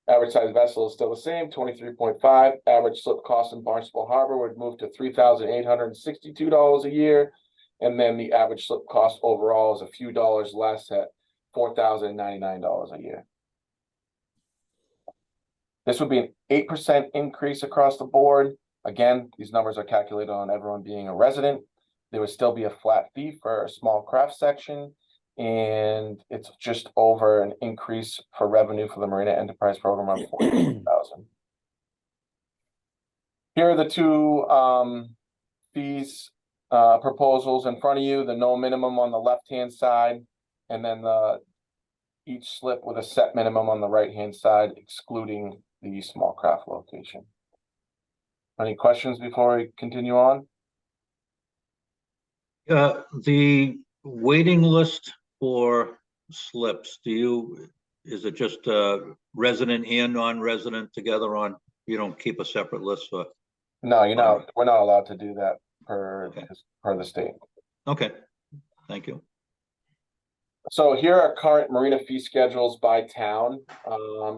Average size vessel is still the same, 23.5. Average slip cost in Barnstable Harbor would move to $3,862 a year. And then the average slip cost overall is a few dollars less at $4,099 a year. This would be an 8% increase across the board. Again, these numbers are calculated on everyone being a resident. There would still be a flat fee for a small craft section, and it's just over an increase for revenue for the Marina Enterprise Program of $48,000. Here are the two fees proposals in front of you. The no minimum on the left-hand side, and then each slip with a set minimum on the right-hand side, excluding the small craft location. Any questions before we continue on? The waiting list for slips, is it just resident and non-resident together on, you don't keep a separate list for? No, we're not allowed to do that per the state. Okay, thank you. So here are current marina fee schedules by town.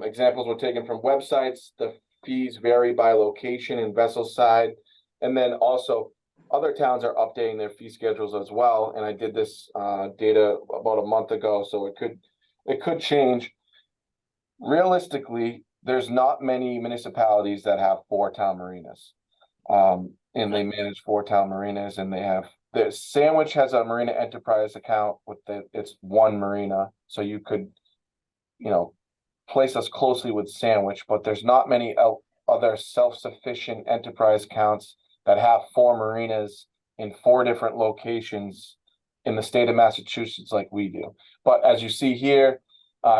Examples were taken from websites. The fees vary by location and vessel side. And then also other towns are updating their fee schedules as well. And I did this data about a month ago, so it could change. Realistically, there's not many municipalities that have 4 town marinas. And they manage 4 town marinas, and they have the Sandwich has a Marina Enterprise account with it's 1 marina. So you could, place us closely with Sandwich, but there's not many other self-sufficient enterprise accounts that have 4 marinas in 4 different locations in the state of Massachusetts like we do. But as you see here,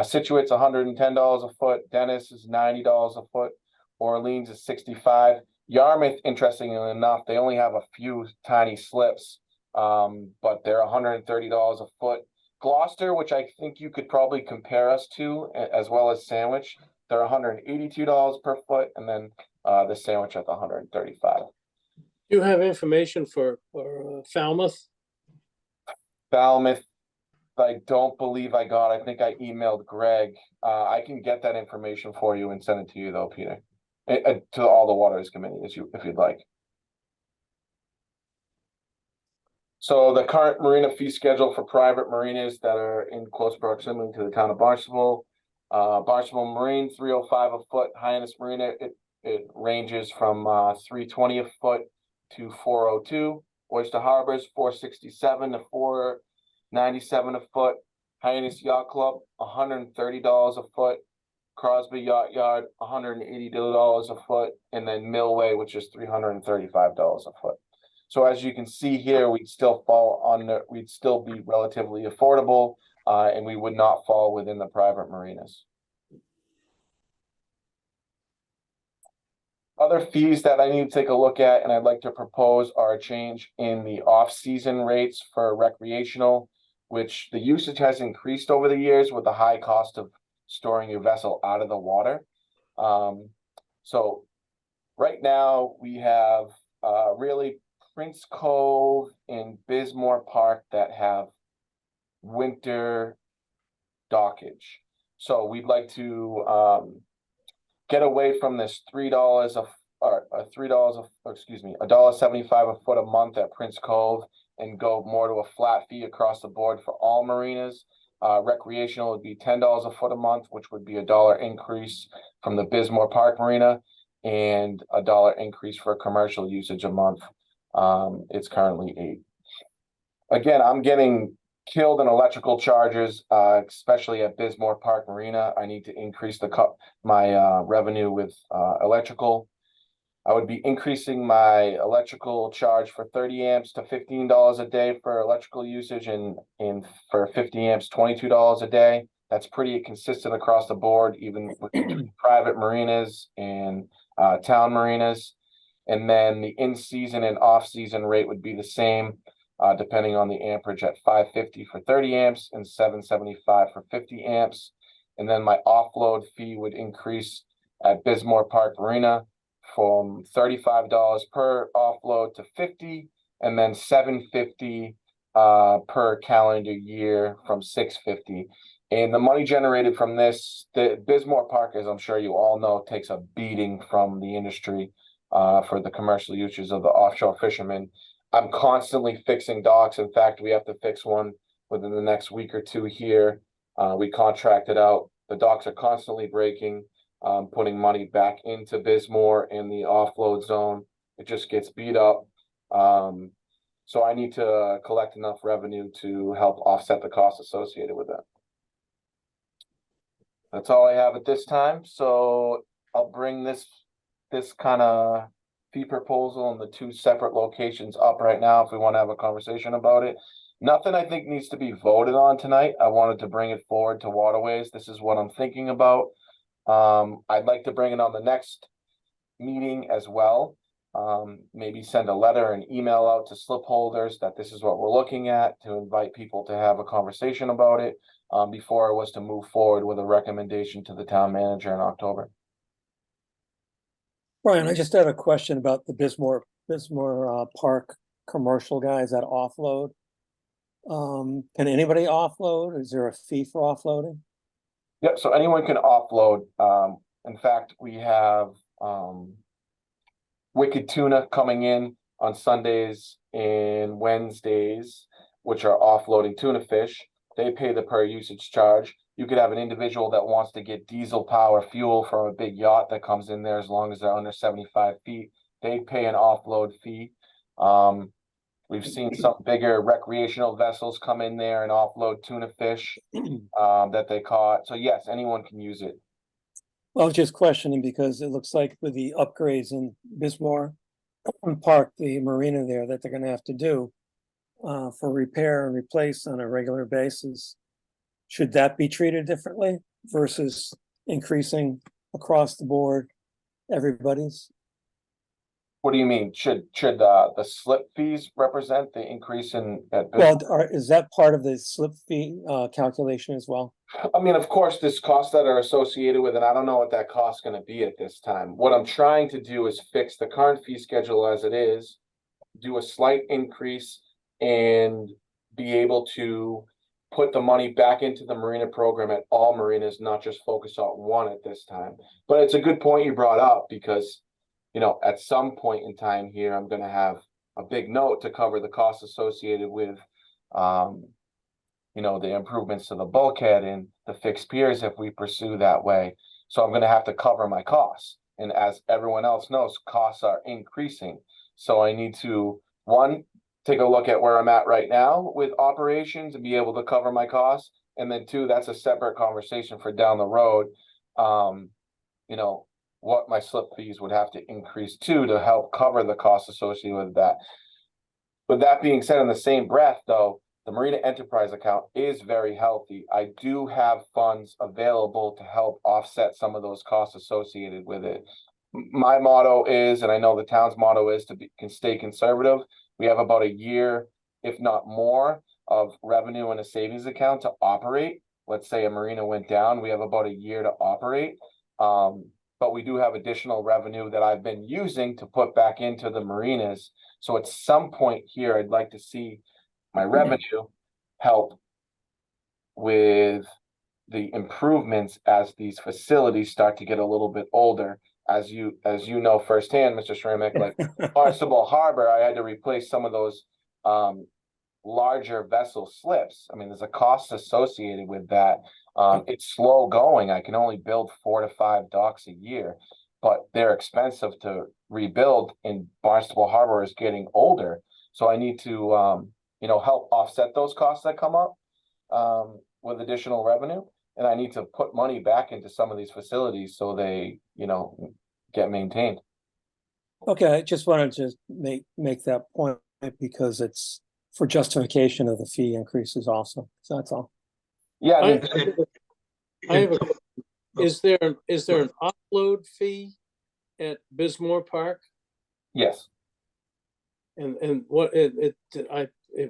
Situate's $110 a foot, Dennis is $90 a foot, Orleans is $65. Yarmouth, interestingly enough, they only have a few tiny slips, but they're $130 a foot. Gloucester, which I think you could probably compare us to, as well as Sandwich, they're $182 per foot, and then the Sandwich at the $135. You have information for Falmouth? Falmouth, I don't believe I got. I think I emailed Greg. I can get that information for you and send it to you, though, Peter. To all the Waterways Committee, if you'd like. So the current marina fee schedule for private marinas that are in close proximity to the town of Barnstable. Barnstable Marine, $305 a foot. Hyannis Marina, it ranges from $320 a foot to $402. Oyster Harbor's $467 to $497 a foot. Hyannis Yacht Club, $130 a foot. Crosby Yacht Yard, $182 a foot, and then Millway, which is $335 a foot. So as you can see here, we'd still we'd still be relatively affordable, and we would not fall within the private marinas. Other fees that I need to take a look at, and I'd like to propose, are a change in the off-season rates for recreational, which the usage has increased over the years with the high cost of storing your vessel out of the water. So right now we have really Prince Cove and Bismore Park that have winter dockage. So we'd like to get away from this $1.75 a foot a month at Prince Cove and go more to a flat fee across the board for all marinas. Recreational would be $10 a foot a month, which would be a $1 increase from the Bismore Park Marina, and a $1 increase for commercial usage a month. It's currently $8. Again, I'm getting killed in electrical charges, especially at Bismore Park Marina. I need to increase my revenue with electrical. I would be increasing my electrical charge for 30 amps to $15 a day for electrical usage, and for 50 amps, $22 a day. That's pretty consistent across the board, even with private marinas and town marinas. And then the in-season and off-season rate would be the same, depending on the amperage, at $5.50 for 30 amps and $7.75 for 50 amps. And then my offload fee would increase at Bismore Park Marina from $35 per offload to $50, and then $7.50 per calendar year from $6.50. And the money generated from this, the Bismore Park, as I'm sure you all know, takes a beating from the industry for the commercial uses of the offshore fishermen. I'm constantly fixing docks. In fact, we have to fix one within the next week or two here. We contracted out. The docks are constantly breaking, putting money back into Bismore in the offload zone. It just gets beat up. So I need to collect enough revenue to help offset the costs associated with that. That's all I have at this time. So I'll bring this kind of fee proposal in the two separate locations up right now if we want to have a conversation about it. Nothing I think needs to be voted on tonight. I wanted to bring it forward to Waterways. This is what I'm thinking about. I'd like to bring it on the next meeting as well. Maybe send a letter and email out to slip holders that this is what we're looking at, to invite people to have a conversation about it before I was to move forward with a recommendation to the town manager in October. Brian, I just had a question about the Bismore Park commercial guys that offload. Can anybody offload? Is there a fee for offloading? Yep, so anyone can offload. In fact, we have Wicked Tuna coming in on Sundays and Wednesdays, which are offloading tuna fish. They pay the per usage charge. You could have an individual that wants to get diesel power fuel from a big yacht that comes in there as long as they're under 75 feet. They pay an offload fee. We've seen some bigger recreational vessels come in there and offload tuna fish that they caught. So yes, anyone can use it. Well, I was just questioning because it looks like with the upgrades in Bismore Park, the marina there that they're gonna have to do for repair and replace on a regular basis, should that be treated differently versus increasing across the board everybody's? What do you mean? Should the slip fees represent the increase in at Well, is that part of the slip fee calculation as well? I mean, of course, there's costs that are associated with it. I don't know what that cost's gonna be at this time. What I'm trying to do is fix the current fee schedule as it is, do a slight increase, and be able to put the money back into the marina program at all marinas, not just focus on one at this time. But it's a good point you brought up because, you know, at some point in time here, I'm gonna have a big note to cover the costs associated with, you know, the improvements to the bulkhead and the fixed piers if we pursue that way. So I'm gonna have to cover my costs. And as everyone else knows, costs are increasing. So I need to, one, take a look at where I'm at right now with operations and be able to cover my costs. And then two, that's a separate conversation for down the road. You know, what my slip fees would have to increase to help cover the costs associated with that. With that being said, in the same breath though, the Marina Enterprise account is very healthy. I do have funds available to help offset some of those costs associated with it. My motto is, and I know the town's motto is, can stay conservative. We have about a year, if not more, of revenue in a savings account to operate. Let's say a marina went down, we have about a year to operate. But we do have additional revenue that I've been using to put back into the marinas. So at some point here, I'd like to see my revenue help with the improvements as these facilities start to get a little bit older. As you know firsthand, Mr. Shramick, like Barnstable Harbor, I had to replace some of those larger vessel slips. I mean, there's a cost associated with that. It's slow going. I can only build 4 to 5 docks a year, but they're expensive to rebuild, and Barnstable Harbor is getting older. So I need to, you know, help offset those costs that come up with additional revenue. And I need to put money back into some of these facilities so they, you know, get maintained. Okay, I just wanted to make that point because it's for justification of the fee increases also. So that's all. Yeah, I have a, is there an offload fee at Bismore Park? yes. And what it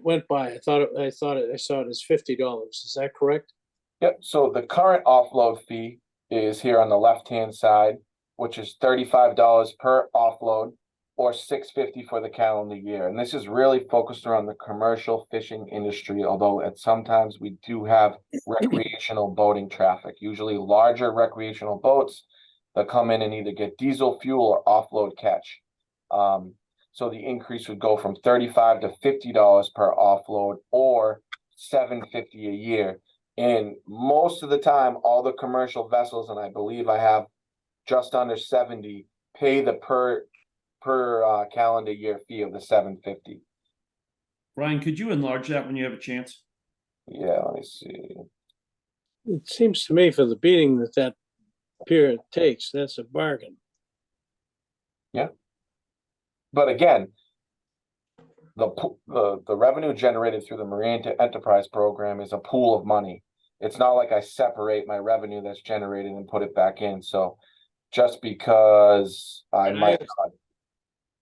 went by, I saw it as $50. Is that correct? Yep, so the current offload fee is here on the left-hand side, which is $35 per offload, or $650 for the calendar year. And this is really focused around the commercial fishing industry, although at sometimes we do have recreational boating traffic, usually larger recreational boats that come in and either get diesel fuel or offload catch. So the increase would go from $35 to $50 per offload, or $750 a year. And most of the time, all the commercial vessels, and I believe I have just under 70, pay the per calendar year fee of the $750. Brian, could you enlarge that when you have a chance? Yeah, let me see. It seems to me for the beating that pier takes, that's a bargain. But again, the revenue generated through the Marine Enterprise Program is a pool of money. It's not like I separate my revenue that's generated and put it back in. So just because I might not.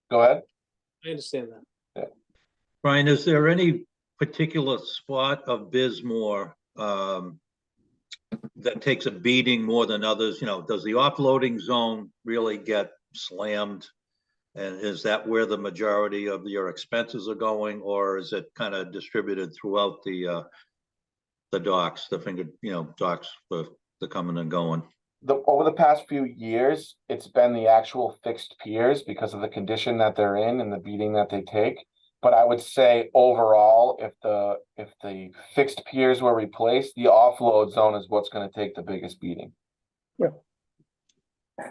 Go ahead. I understand that. Brian, is there any particular spot of Bismore that takes a beating more than others? You know, does the offloading zone really get slammed? And is that where the majority of your expenses are going, or is it kind of distributed throughout the docks, docks for the coming and going? Over the past few years, it's been the actual fixed piers because of the condition that they're in and the beating that they take. But I would say overall, if the fixed piers were replaced, the offload zone is what's going to take the biggest beating. Yeah.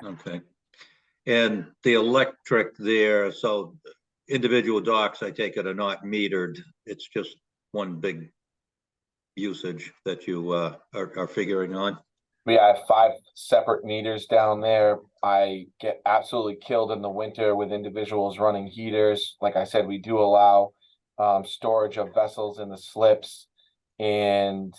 Okay. And the electric there, so individual docks, I take it, are not metered. It's just one big usage that you are figuring on. We have 5 separate meters down there. I get absolutely killed in the winter with individuals running heaters. Like I said, we do allow storage of vessels in the slips, and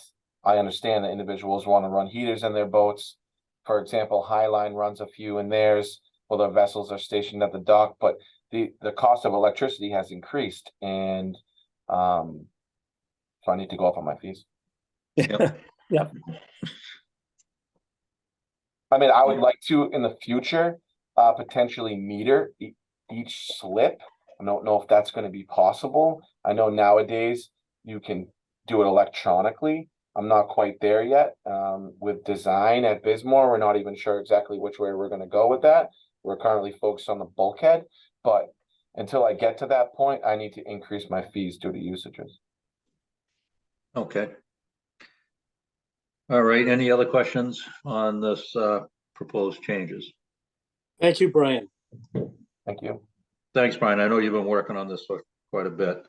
I understand that individuals want to run heaters in their boats. For example, Highline runs a few in theirs while their vessels are stationed at the dock, but the cost of electricity has increased, and so I need to go up on my fees. Yep. Yep. I mean, I would like to, in the future, potentially meter each slip. I don't know if that's going to be possible. I know nowadays you can do it electronically. I'm not quite there yet. With design at Bismore, we're not even sure exactly which way we're going to go with that. We're currently focused on the bulkhead, but until I get to that point, I need to increase my fees due to usages. Okay. All right, any other questions on this proposed changes? Thank you, Brian. Thank you. Thanks, Brian. I know you've been working on this for quite a bit.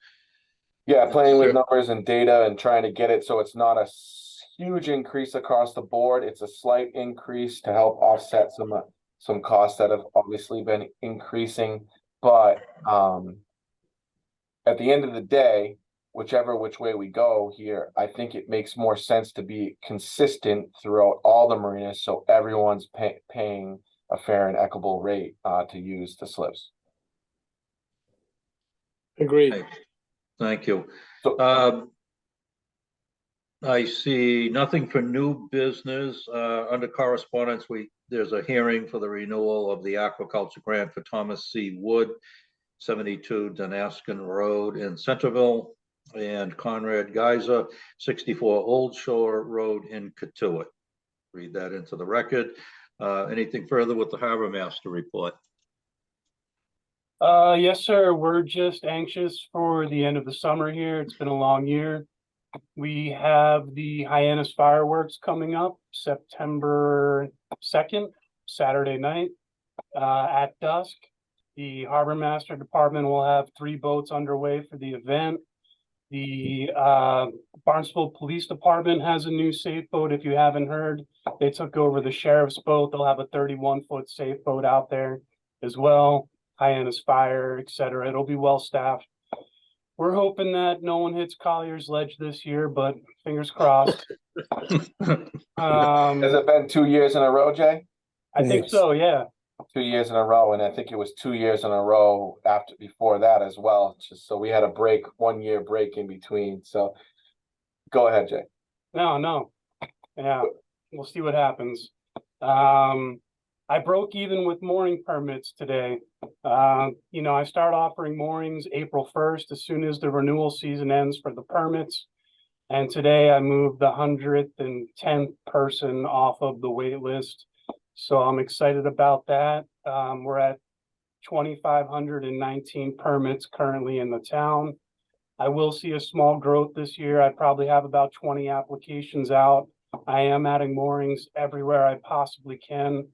Yeah, playing with numbers and data and trying to get it so it's not a huge increase across the board. It's a slight increase to help offset some costs that have obviously been increasing. But at the end of the day, which way we go here, I think it makes more sense to be consistent throughout all the marinas, so everyone's paying a fair and equitable rate to use the slips. Agreed. Thank you. So, I see nothing for new business. Under correspondence, there's a hearing for the renewal of the aquaculture grant for Thomas C. Wood, 72 Denaskin Road in Centerville, and Conrad Geyser, 64 Old Shore Road in Katuitt. Read that into the record. Anything further with the harbor master report? Yes, sir. We're just anxious for the end of the summer here. It's been a long year. We have the Hyannis fireworks coming up September 2nd, Saturday night, at dusk. The Harbor Master Department will have 3 boats underway for the event. The Barnstable Police Department has a new safe boat. If you haven't heard, they took over the sheriff's boat. They'll have a 31-foot safe boat out there as well. Hyannis Fire, etc. It'll be well staffed. We're hoping that no one hits Collier's Ledge this year, but fingers crossed. has it been 2 years in a row, Jay? I think so, yeah. 2 years in a row, and I think it was 2 years in a row before that as well. Just so we had a 1 year break in between. So go ahead, Jay. No. Yeah, we'll see what happens. I broke even with mooring permits today. You know, I start offering moorings April 1st, as soon as the renewal season ends for the permits. And today I moved the 110th person off of the wait list. So I'm excited about that. We're at 2,519 permits currently in the town. I will see a small growth this year. I probably have about 20 applications out. I am adding moorings everywhere I possibly can.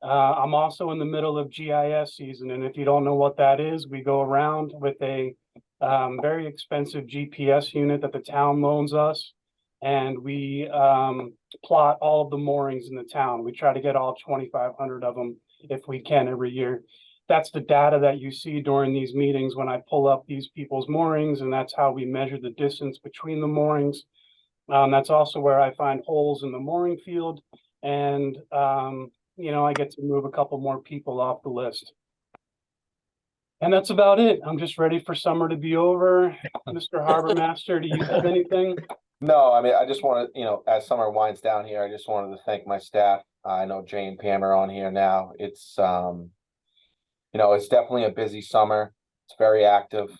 I'm also in the middle of GIS season, and if you don't know what that is, we go around with a very expensive GPS unit that the town loans us, and we plot all of the moorings in the town. We try to get all 2,500 of them if we can every year. That's the data that you see during these meetings when I pull up these people's moorings, and that's how we measure the distance between the moorings. That's also where I find holes in the mooring field, and you know, I get to move a couple more people off the list. And that's about it. I'm just ready for summer to be over. Mr. Harbor Master, do you have anything? No, I mean, I just want to, you know, as summer winds down here, I just wanted to thank my staff. I know Jay and Pam are on here now. It's, you know, it's definitely a busy summer. It's very active.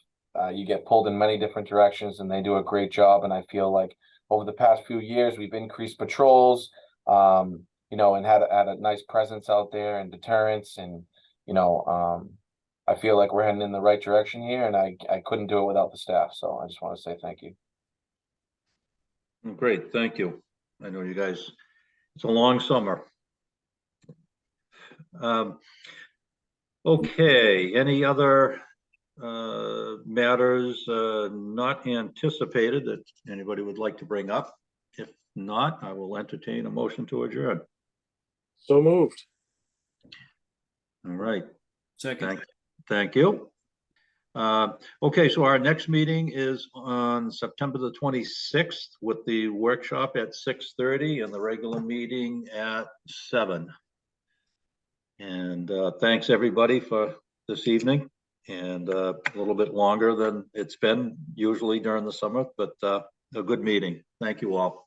You get pulled in many different directions, and they do a great job. And I feel like over the past few years, we've increased patrols, you know, and had a nice presence out there and deterrence. And, you know, I feel like we're heading in the right direction here, and I couldn't do it without the staff. So I just want to say thank you. Great, thank you. I know you guys, it's a long summer. Okay, any other matters not anticipated that anybody would like to bring up? If not, I will entertain a motion to adjourn. So moved. All right, Second. thank you. Okay, so our next meeting is on September the 26th with the workshop at 6:30 and the regular meeting at 7. And thanks everybody for this evening, and a little bit longer than it's been usually during the summer, but a good meeting. Thank you all.